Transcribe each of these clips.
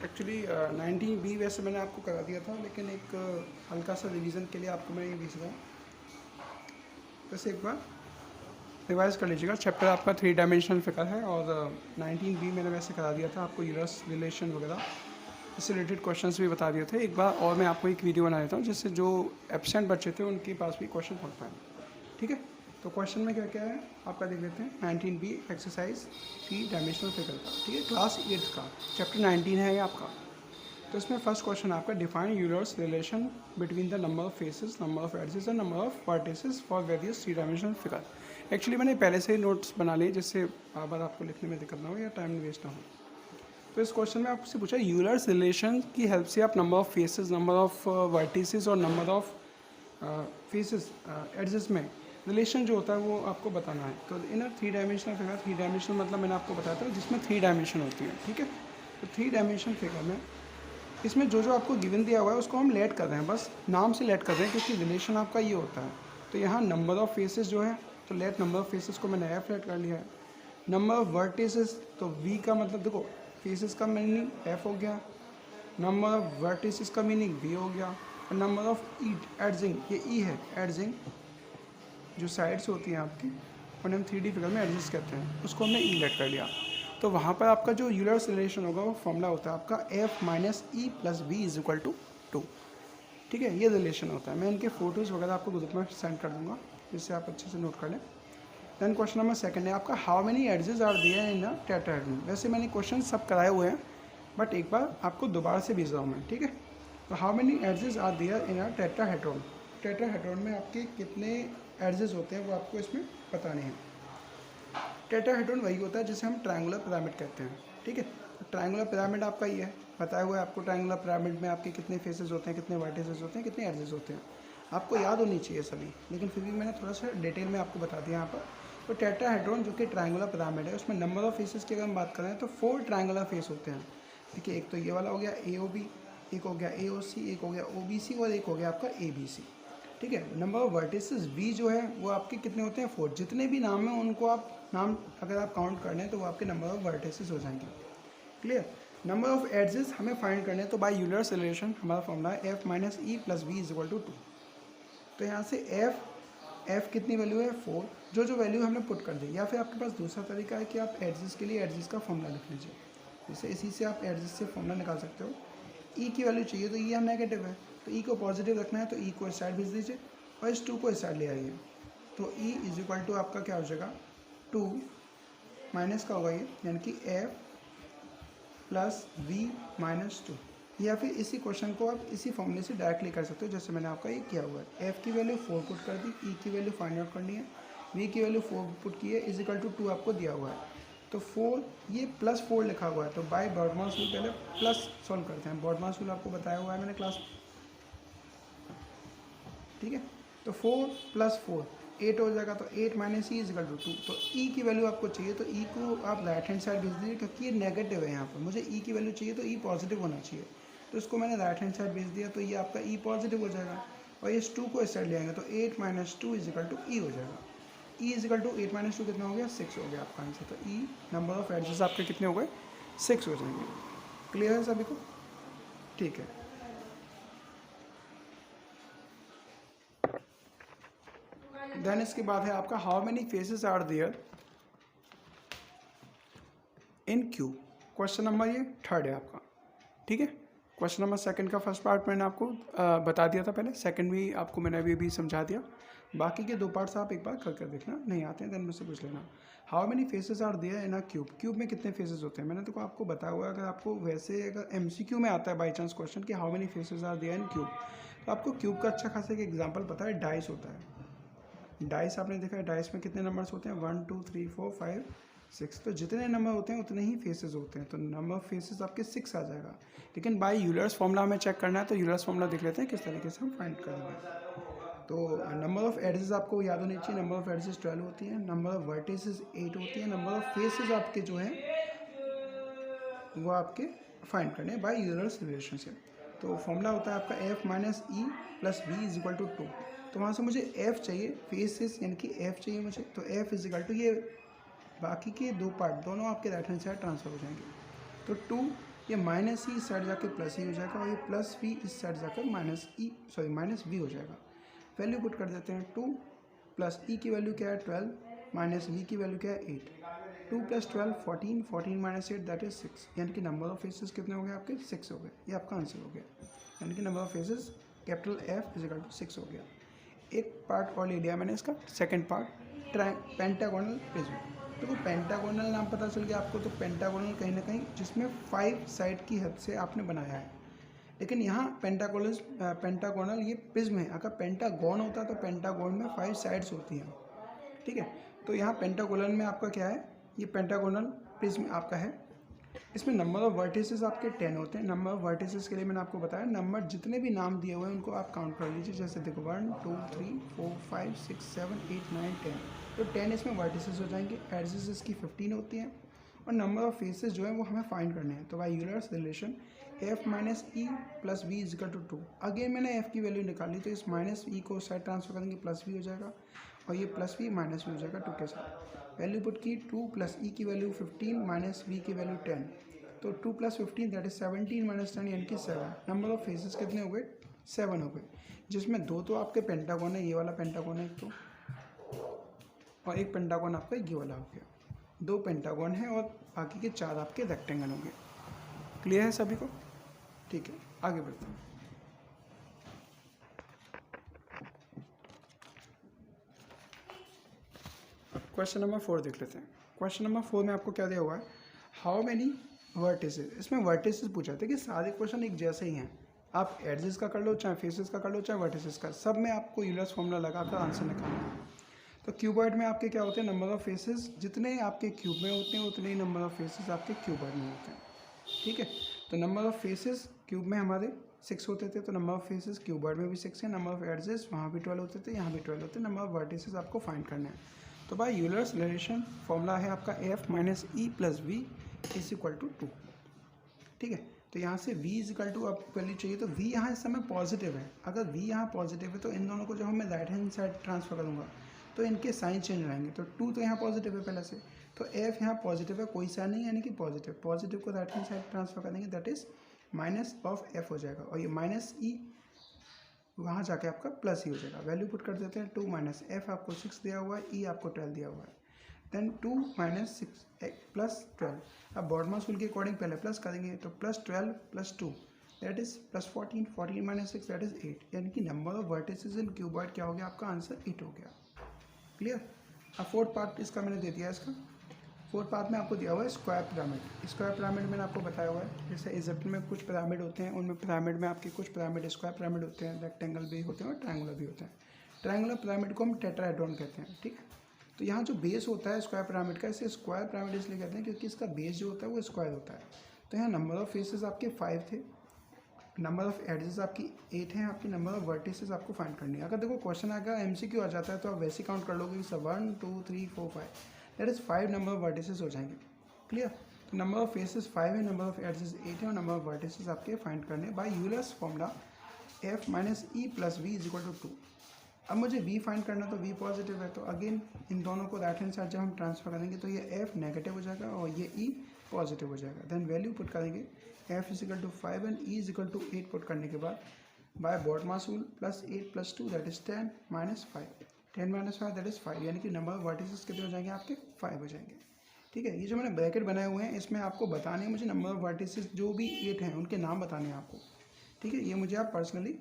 Actually 19B वैसे मैंने आपको करा दिया था, लेकिन एक हल्का सा रिवीजन के लिए आपको मैं ये भेज रहा हूँ। वैसे एक बार रिवाइज कर लीजिएगा। चैप्टर आपका 3 डायमेंशनल फिगर है और 19B मैंने वैसे करा दिया था आपको, यूलर्स रिलेशन वगैरह इससे रिलेटेड क्वेश्चंस भी बता दिए थे। एक बार और मैं आपको एक वीडियो बना देता हूँ जिससे जो एब्सेंट बच्चे थे उनके पास भी क्वेश्चन पहुँच पाए। ठीक है, तो क्वेश्चन में क्या क्या है आपका देख लेते हैं। 19B एक्सरसाइज 3 डायमेंशनल फिगर का, ठीक है, क्लास 8 का, चैप्टर 19 है ये आपका। तो इसमें फर्स्ट क्वेश्चन आपका, define Euler's relation between the number of faces, number of edges and number of vertices for various 3 dimensional figure. Actually मैंने पहले से ही नोट्स बना लिए जिससे बार बार आपको लिखने में दिक्कत ना हो या टाइम वेस्ट ना हो। तो इस क्वेश्चन में आपसे पूछा यूलर्स रिलेशन की हेल्प से आप number of faces, number of vertices और नंबर ऑफ फेसेस एड्जेस में रिलेशन जो होता है वो आपको बताना है। तो इन 3 डायमेंशनल फिगर, 3 डायमेंशनल मतलब मैंने आपको बताया था जिसमें 3 डायमेंशन होती है। ठीक है, तो 3 डायमेंशन फिगर में इसमें जो जो आपको गिवन दिया हुआ है उसको हम लेट कर रहे हैं, बस नाम से लेट कर रहे हैं क्योंकि रिलेशन आपका ये होता है। तो यहाँ नंबर ऑफ फेसेस जो है, तो लेट नंबर ऑफ फेसेस को मैंने एफ लेट कर लिया है। नंबर ऑफ वर्टिसेस, तो वी का मतलब देखो फेसेस का मीनिंग एफ हो गया, नंबर ऑफ वर्टिसेस का मीनिंग वी हो गया, और नंबर ऑफ एडजिंग, ये ई है, एडजिंग जो साइड्स होती हैं आपकी उन्हें हम 3D फिगर में एडजस्ट कहते हैं, उसको हमने ई लेट कर लिया। तो वहाँ पर आपका जो यूलर्स रिलेशन होगा वो फॉर्मूला होता है आपका F minus E plus V is equal to 2। ठीक है, ये रिलेशन होता है। मैं इनके फोटोज़ वगैरह आपको ग्रुप में सेंड कर दूंगा जिससे आप अच्छे से नोट कर लें। देन क्वेश्चन नंबर सेकंड है आपका, how many edges are there in a tetrahedron. वैसे मैंने क्वेश्चन सब कराए हुए हैं बट एक बार आपको दोबारा से भेज रहा हूँ मैं। ठीक है, तो how many edges are there in a tetrahedron. Tetrahedron में आपके कितने एड्जेस होते हैं वो आपको इसमें बताने हैं। टेट्राहेड्रन वही होता है जिसे हम ट्रायंगुलर पिरामिड कहते हैं। ठीक है, तो ट्रायंगुलर पिरामिड आपका ये है, बताया हुआ है आपको ट्रायंगुलर पिरामिड में आपके कितने फेसेस होते हैं, कितने वर्टिसेस होते हैं, कितने एड्जेस होते हैं। आपको याद होनी चाहिए सभी, लेकिन फिर भी मैंने थोड़ा सा डिटेल में आपको बता दिया यहाँ पर। तो टेट्राहेड्रन जो कि ट्रायंगुलर पिरामिड है उसमें नंबर ऑफ फेसेस की अगर हम बात करें तो 4 ट्रायंगुलर फेस होते हैं। देखिए, एक तो ये वाला हो गया AOB, एक हो गया AOC, एक हो गया OBC और एक हो गया आपका ABC। ठीक है, नंबर ऑफ वर्टिसेस V जो है वो आपके कितने होते हैं 4। जितने भी नाम हैं उनको आप नाम अगर आप काउंट कर लें तो वो आपके नंबर ऑफ वर्टिसेस हो जाएंगे। क्लियर। नंबर ऑफ एड्जेस हमें फाइंड करने हैं, तो बाय यूलर्स रिलेशन हमारा फॉर्मूला है F minus E plus V is equal to 2। तो यहाँ से एफ कितनी वैल्यू है 4, जो जो वैल्यू हमने पुट कर दी। या फिर आपके पास दूसरा तरीका है कि आप एड्जेस के लिए एड्जेस का फॉर्मूला लिख लीजिए, जैसे इसी से आप एड्जेस से फॉर्मूला निकाल सकते हो। ई की वैल्यू चाहिए तो ई यहाँ नेगेटिव है, तो ई को पॉजिटिव रखना है तो ई को इस साइड भेज दीजिए और इस 2 को इस साइड ले आइए। तो ई इज इक्वल टू आपका क्या हो जाएगा 2 माइनस का होगा ये, यानी कि एफ प्लस वी माइनस 2। या फिर इसी क्वेश्चन को आप इसी फॉर्मूले से डायरेक्टली कर सकते हो जैसे मैंने आपका ये किया हुआ है। एफ की वैल्यू 4 पुट कर दी, ई की वैल्यू फाइंड आउट करनी है, वी की वैल्यू 4 पुट की है, इज इक्वल टू 2 आपको दिया हुआ है। तो 4 ये प्लस 4 लिखा हुआ है, तो बाय बॉडमास रूल पहले प्लस सॉल्व करते हैं। बॉडमास रूल आपको बताया हुआ है मैंने क्लास। ठीक है, तो 4 प्लस 4 8 हो जाएगा, तो 8 minus E is equal to 2। तो ई की वैल्यू आपको चाहिए तो ई को आप राइट हैंड साइड भेज दीजिए, क्योंकि ये नेगेटिव है यहाँ पर, मुझे ई की वैल्यू चाहिए तो ई पॉजिटिव होना चाहिए, तो इसको मैंने राइट हैंड साइड भेज दिया, तो ये आपका ई पॉजिटिव हो जाएगा। और इस 2 को इस साइड ले आएंगे तो 8 minus 2 is equal to E हो जाएगा। E is equal to 8 minus 2 कितना हो गया 6 हो गया आपका आंसर। तो ई नंबर ऑफ एड्जेस आपके कितने हो गए 6 हो जाएंगे। क्लियर है सभी को? ठीक है, देन इसके बाद है आपका, how many faces are there in cube. Question number ये थर्ड है आपका। ठीक है, क्वेश्चन नंबर सेकंड का फर्स्ट पार्ट मैंने आपको बता दिया था पहले, सेकंड भी आपको मैंने अभी समझा दिया। बाकी के 2 पार्ट्स आप एक बार कर देखना, नहीं आते हैं देन मुझसे पूछ लेना। How many faces are there in a cube. Cube में कितने फेसेस होते हैं, मैंने तो आपको बताया हुआ है। अगर आपको वैसे अगर MCQ में आता है बाई चांस क्वेश्चन कि how many faces are there in cube, तो आपको क्यूब का अच्छा खासा एक एग्जाम्पल पता है, डाइस होता है। डाइस आपने देखा है, डाइस में कितने नंबर्स होते हैं 1 2 3 4 5 6। तो जितने नंबर होते हैं उतने ही फेसेस होते हैं, तो नंबर ऑफ फेसेस आपके 6 आ जाएगा। लेकिन बाय यूलर्स फॉर्मूला हमें चेक करना है, तो यूलर्स फॉर्मूला देख लेते हैं किस तरीके से हम फाइंड करेंगे। तो नंबर ऑफ एड्जेस आपको याद होनी चाहिए, नंबर ऑफ एड्जेस 12 होती है, नंबर ऑफ वर्टिसेस 8 होती है, नंबर ऑफ फेसेस आपके जो हैं वो आपके फाइंड करने हैं बाय यूलर्स रिलेशन से। तो फॉर्मूला होता है आपका F minus E plus V is equal to 2। तो वहाँ से मुझे एफ चाहिए, फेसेस यानी कि एफ चाहिए मुझे, तो एफ इज इक्वल टू ये बाकी के 2 पार्ट दोनों आपके राइट हैंड साइड ट्रांसफर हो जाएंगे। तो 2 ये माइनस ई इस साइड जाकर प्लस ई हो जाएगा और ये प्लस वी इस साइड जाकर माइनस वी हो जाएगा। वैल्यू पुट कर देते हैं 2 प्लस ई की वैल्यू क्या है 12 माइनस वी की वैल्यू क्या है 8। 2 + 12 14, 14 - 8 दैट इज 6, यानी कि नंबर ऑफ फेसेस कितने हो गए आपके 6 हो गए। ये आपका आंसर हो गया, यानी कि number of faces capital F = 6 हो गया। एक पार्ट और ले लिया मैंने इसका, सेकंड पार्ट पेंटागोनल प्रिज्म। देखो पेंटागोनल नाम पता चल गया आपको, तो पेंटागोनल कहीं ना कहीं जिसमें 5 साइड की हद से आपने बनाया है, लेकिन यहाँ पेंटागोनल ये प्रिज्म है। अगर पेंटागोन होता तो पेंटागोन में 5 साइड्स होती हैं, ठीक है। तो यहाँ पेंटागोनल में आपका क्या है, ये पेंटागोनल प्रिज्म आपका है। इसमें नंबर ऑफ वर्टिसेस आपके 10 होते हैं। नंबर ऑफ वर्टिसेस के लिए मैंने आपको बताया, नंबर जितने भी नाम दिए हुए हैं उनको आप काउंट कर लीजिए। जैसे देखो 1 2 3 4 5 6 7 8 9 10, तो 10 इसमें वर्टिसेस हो जाएंगे। एड्जेस इसकी 15 होती हैं और नंबर ऑफ फेसेस जो है वो हमें फाइंड करने हैं। तो by Euler's relation F - E + V = 2। Again मैंने F की वैल्यू निकाली, तो इस -E को साइड ट्रांसफर करेंगे +V हो जाएगा और ये +V - V हो जाएगा 2 के साथ। वैल्यू पुट की 2 + E की वैल्यू 15 - V की वैल्यू 10, तो 2 + 15 दैट इज 17 - 10 यानी कि 7। नंबर ऑफ फेसेस कितने हो गए 7 हो गए, जिसमें 2 तो आपके पेंटागोन है, ये वाला पेंटागोन है एक तो, और एक पेंटागोन आपका ये वाला हो गया। 2 पेंटागोन है और बाकी के 4 आपके रेक्टेंगल होंगे। क्लियर है सभी को? ठीक है, आगे बढ़ते हैं। क्वेश्चन नंबर 4 देख लेते हैं। क्वेश्चन नंबर 4 में आपको क्या दिया हुआ है, हाउ मेनी वर्टिसेस। इसमें वर्टिसेस पूछा था कि सारे क्वेश्चन एक जैसे ही हैं, आप एड्जेस का कर लो, चाहे फेसेस का कर लो, चाहे वर्टिसेस का, सब में आपको यूलर्स फॉर्मूला लगाकर आंसर निकालना है। तो क्यूबॉइड में आपके क्या होते हैं, नंबर ऑफ फेसेस जितने आपके क्यूब में होते हैं उतने ही नंबर ऑफ फेसेस आपके क्यूबॉइड में होते हैं, ठीक है। तो नंबर ऑफ फेसेस क्यूब में हमारे 6 होते थे, तो नंबर ऑफ फेसेस क्यूबॉइड में भी 6 है। नंबर ऑफ एड्जेस वहाँ भी 12 होते थे, यहाँ भी 12 होते हैं। नंबर ऑफ वर्टिसेस आपको फाइंड करना है। तो बाय यूलर्स रिलेशन फॉर्मूला है आपका F - E + V = 2, ठीक है। तो यहाँ से V = आपको वैल्यू चाहिए, तो V यहाँ इस समय पॉजिटिव है। अगर V यहाँ पॉजिटिव है तो इन दोनों को जब मैं राइट हैंड साइड ट्रांसफर करूँगा तो इनके साइन चेंज हो जाएंगे। तो 2 तो यहाँ पॉजिटिव है पहले से, तो F यहाँ पॉजिटिव है, कोई साइन नहीं यानी कि पॉजिटिव को राइट हैंड साइड ट्रांसफर करेंगे, दैट इज -F हो जाएगा और ये -E वहाँ जाके आपका +E हो जाएगा। वैल्यू पुट कर देते हैं, 2 - F आपको 6 दिया हुआ है, E आपको 12 दिया हुआ है, देन 2 - 6 + 12। अब बॉड मास रूल के अकॉर्डिंग पहले प्लस करेंगे, तो +12 + 2 दैट इज +14, 14 - 6 दैट इज 8, यानी कि number of vertices in cuboid क्या हो गया आपका आंसर 8 हो गया। क्लियर। अब फोर्थ पार्ट इसका मैंने दे दिया। इसका फोर्थ पार्ट में आपको दिया हुआ है स्क्वायर पिरामिड। स्क्वायर पिरामिड मैंने आपको बताया हुआ है, जैसे इजिप्ट में कुछ पिरामिड होते हैं, उनमें पिरामिड में आपके कुछ पिरामिड स्क्वायर पिरामिड होते हैं, रेक्टेंगल भी होते हैं और ट्रायंगुलर भी होते हैं। ट्रायंगुलर पिरामिड को हम टेट्राहेड्रॉन कहते हैं, ठीक है। तो यहाँ जो बेस होता है स्क्वायर पिरामिड का, इसे स्क्वायर पिरामिड इसलिए कहते हैं क्योंकि इसका बेस जो होता है वो स्क्वायर होता है। तो यहाँ नंबर ऑफ फेसेस आपके 5 थे, नंबर ऑफ एड्जेस आपकी 8 हैं, आपकी नंबर ऑफ वर्टिसेस आपको फाइंड करनी है। अगर देखो क्वेश्चन अगर MCQ आ जाता है तो आप वैसे काउंट कर लोगे कि 1 2 3 4 5 that is 5 number of vertices हो जाएंगे। क्लियर। तो नंबर ऑफ फेसेस 5 है, नंबर ऑफ एड्जेस 8 है और नंबर ऑफ वर्टिसेस आपके फाइंड करने by Euler's formula F - E + V = 2। अब मुझे V फाइंड करना, तो V पॉजिटिव है, तो अगेन इन दोनों को राइट हैंड साइड जब हम ट्रांसफर करेंगे तो ये F नेगेटिव हो जाएगा और ये E पॉजिटिव हो जाएगा। देन वैल्यू पुट करेंगे, F = 5 एंड E = 8 पुट करने के बाद by BODMAS rule +8 + 2 that is 10 - 5, 10 - 5 that is 5, यानी कि नंबर ऑफ वर्टिसेस कितने हो जाएंगे आपके 5 हो जाएंगे, ठीक है। ये जो मैंने ब्रैकेट बनाए हुए हैं इसमें आपको बताने हैं मुझे नंबर ऑफ वर्टिसेस जो भी 8 हैं उनके नाम बताने हैं आपको, ठीक है। ये मुझे आप पर्सनली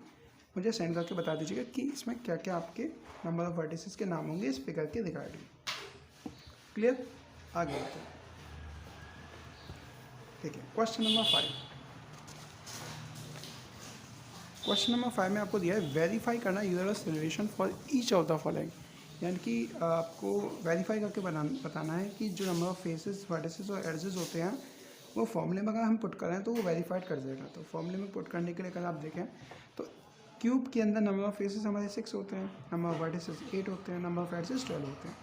मुझे सेंड करके बता दीजिएगा कि इसमें क्या क्या आपके नंबर ऑफ वर्टिसेस के नाम होंगे इस फिगर के रिगार्डिंग। क्लियर। आगे बढ़ते हैं, ठीक है। Question number 5। क्वेश्चन नंबर 5 में आपको दिया है वेरीफाई करना Euler's relation for each of the following, यानी कि आपको वेरीफाई करके बताना है कि जो नंबर ऑफ फेसेस वर्टिसेस और एड्जेस होते हैं वो फॉर्मूले में अगर हम पुट करें तो वो वेरीफाइड कर देगा। तो फॉर्मूले में पुट करने के लिए अगर आप देखें तो क्यूब के अंदर नंबर ऑफ फेसेस हमारे 6 होते हैं, नंबर ऑफ वर्टिसेस 8 होते हैं, नंबर ऑफ एड्जेस 12 होते हैं।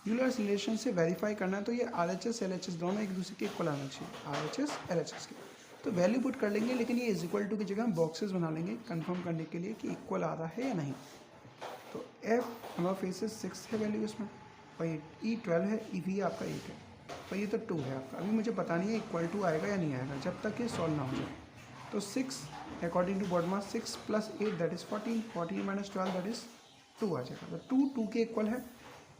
यूलर्स रिलेशन से वेरीफाई करना है तो ये RHS LHS दोनों एक दूसरे के इक्वल आना चाहिए, RHS LHS के। तो वैल्यू पुट कर लेंगे, लेकिन ये = की जगह हम बॉक्सेस बना लेंगे कंफर्म करने के लिए कि इक्वल आ रहा है या नहीं। तो F नंबर ऑफ फेसेस 6 है वैल्यू इसमें, और ये E 12 है, EV आपका 8 है। तो ये तो 2 है आपका। अभी मुझे पता नहीं है इक्वल टू आएगा या नहीं आएगा जब तक ये सॉल्व ना हो जाए। तो 6 according to BODMAS 6 + 8 that is 14, 14 - 12 that is 2 आ जाएगा। तो 2 के इक्वल है,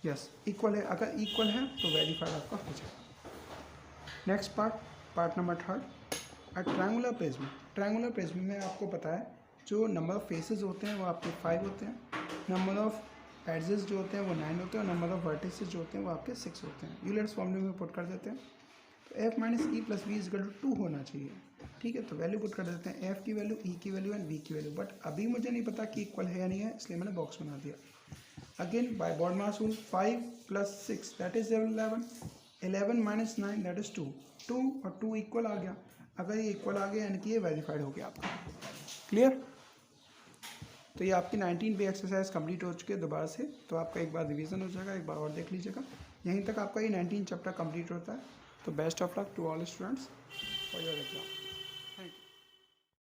यस इक्वल है। अगर इक्वल है तो वेरीफाइड आपका हो जाएगा। Next part number 3, a triangular prism. Triangular prism में आपको पता है जो नंबर ऑफ फेसेस होते हैं वो आपके 5 होते हैं, नंबर ऑफ एड्जेस जो होते हैं वो 9 होते हैं, और नंबर ऑफ वर्टिसेस जो होते हैं वो आपके 6 होते हैं। यूलर्स फॉर्मूले में पुट कर देते हैं। तो f - e + v = 2 होना चाहिए, ठीक है। तो वैल्यू पुट कर देते हैं, f की वैल्यू, e की वैल्यू एंड v की वैल्यू। बट अभी मुझे नहीं पता कि इक्वल है या नहीं है, इसलिए मैंने बॉक्स बना दिया। Again by body mass rule 5 + 6 that is 11, 11 - 9 that is 2, 2 और 2 इक्वल आ गया। अगर ये इक्वल आ गया यानी कि ये वेरीफाइड हो गया आपका। क्लियर। तो ये आपकी 19 बी एक्सरसाइज कंप्लीट हो चुकी है दोबारा से। तो आपका एक बार रिवीजन हो जाएगा, एक बार और देख लीजिएगा। यहीं तक आपका ये 19 चैप्टर कंप्लीट होता है। तो best of luck to all students for your exam.